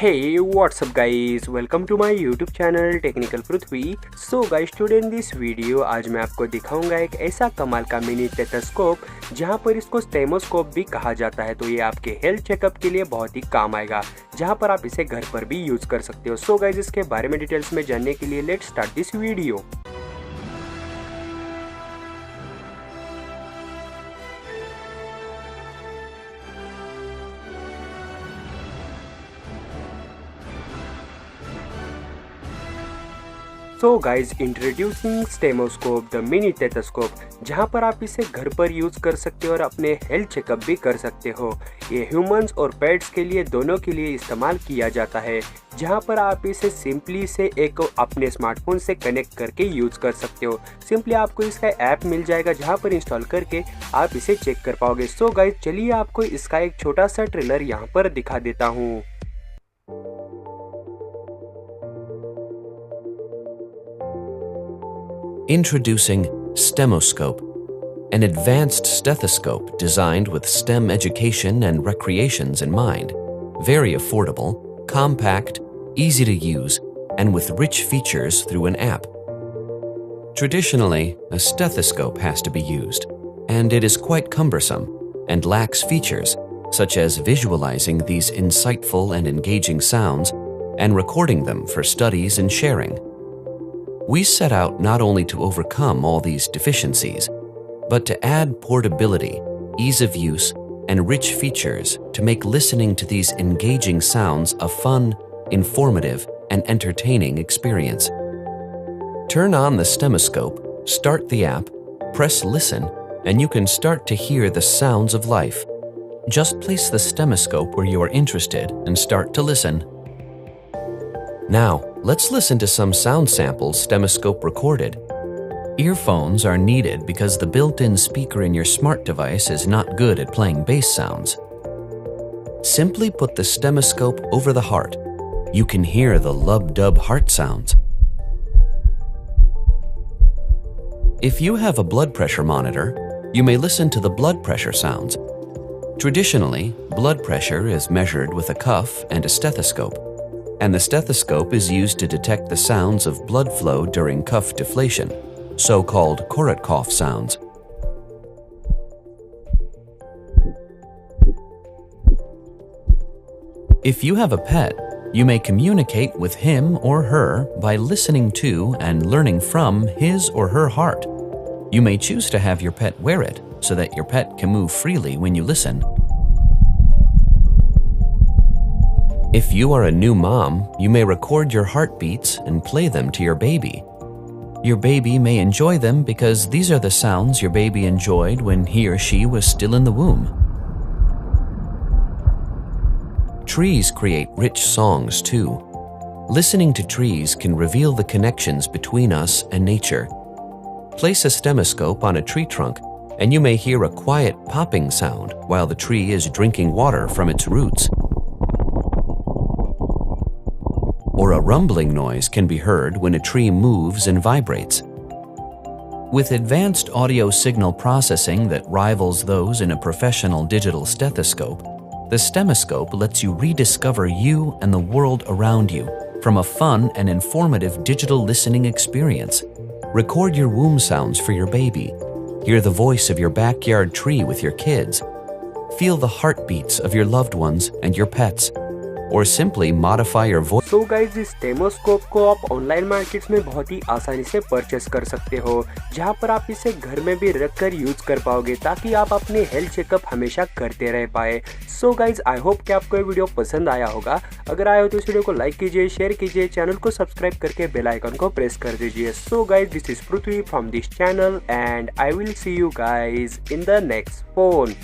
Hey, what's up guys? Welcome to my YouTube channel Technical Pruthvi. So guys, today in this video आज मैं आपको दिखाऊंगा एक ऐसा कमाल का मिनी टेथास्कोप जहां पर इसको स्टेमोस्कोप भी कहा जाता है। तो ये आपके हेल्थ चेकअप के लिए बहुत ही काम आएगा, जहां पर आप इसे घर पर भी यूज कर सकते हो। सो गाइज, इसके बारे में डिटेल्स में जानने के लिए let's start this video. So guys, introducing stemoscope the mini stethoscope, जहां पर आप इसे घर पर यूज कर सकते हो और अपने हेल्थ चेकअप भी कर सकते हो। ये ह्यूमंस और पेट्स के लिए दोनों के लिए इस्तेमाल किया जाता है, जहां पर आप इसे सिंपली से एक अपने स्मार्टफोन से कनेक्ट करके यूज कर सकते हो। सिंपली आपको इसका ऐप मिल जाएगा जहां पर इंस्टॉल करके आप इसे चेक कर पाओगे। सो गाइज, चलिए आपको इसका एक छोटा सा ट्रेलर यहाँ पर दिखा देता हूँ। Introducing Stemoscope, an advanced stethoscope designed with STEM education and recreations in mind. Very affordable, compact, easy to use, and with rich features through an app. Traditionally, a stethoscope has to be used, and it is quite cumbersome and lacks features such as visualizing these insightful and engaging sounds and recording them for studies and sharing. We set out not only to overcome all these deficiencies, but to add portability, ease of use, and rich features to make listening to these engaging sounds a fun, informative, and entertaining experience. Turn on the stemoscope, start the app, press listen, and you can start to hear the sounds of life. Just place the stemoscope where you are interested and start to listen. Now, let's listen to some sound samples Stemoscope recorded. Earphones are needed because the built-in speaker in your smart device is not good at playing bass sounds. Simply put the Stemoscope over the heart. You can hear the lub-dub heart sounds. If you have a blood pressure monitor, you may listen to the blood pressure sounds. Traditionally, blood pressure is measured with a cuff and a stethoscope, and the stethoscope is used to detect the sounds of blood flow during cuff deflation, so-called Korotkoff sounds. If you have a pet, you may communicate with him or her by listening to and learning from his or her heart. You may choose to have your pet wear it so that your pet can move freely when you listen. If you are a new mom, you may record your heartbeats and play them to your baby. Your baby may enjoy them because these are the sounds your baby enjoyed when he or she was still in the womb. Trees create rich songs too. Listening to trees can reveal the connections between us and nature. Place a stemoscope on a tree trunk and you may hear a quiet popping sound while the tree is drinking water from its roots. Or a rumbling noise can be heard when a tree moves and vibrates. With advanced audio signal processing that rivals those in a professional digital stethoscope, the Stemoscope lets you rediscover you and the world around you from a fun and informative digital listening experience. Record your womb sounds for your baby. Hear the voice of your backyard tree with your kids. Feel the heartbeats of your loved ones and your pets. Or simply modify your voice. So guys, इस स्टेमोस्कोप को आप online markets में बहुत ही आसानी से purchase कर सकते हो, जहां पर आप इसे घर में भी रखकर यूज कर पाओगे ताकि आप अपने हेल्थ चेकअप हमेशा करते रह पाए। सो गाइज, आई होप कि आपको ये वीडियो पसंद आया होगा। अगर आया हो तो इस वीडियो को लाइक कीजिए, शेयर कीजिए, चैनल को सब्सक्राइब करके बेल आइकन को प्रेस कर दीजिए। So guys, this is Prithvi from this channel and I will see you guys in the next phone.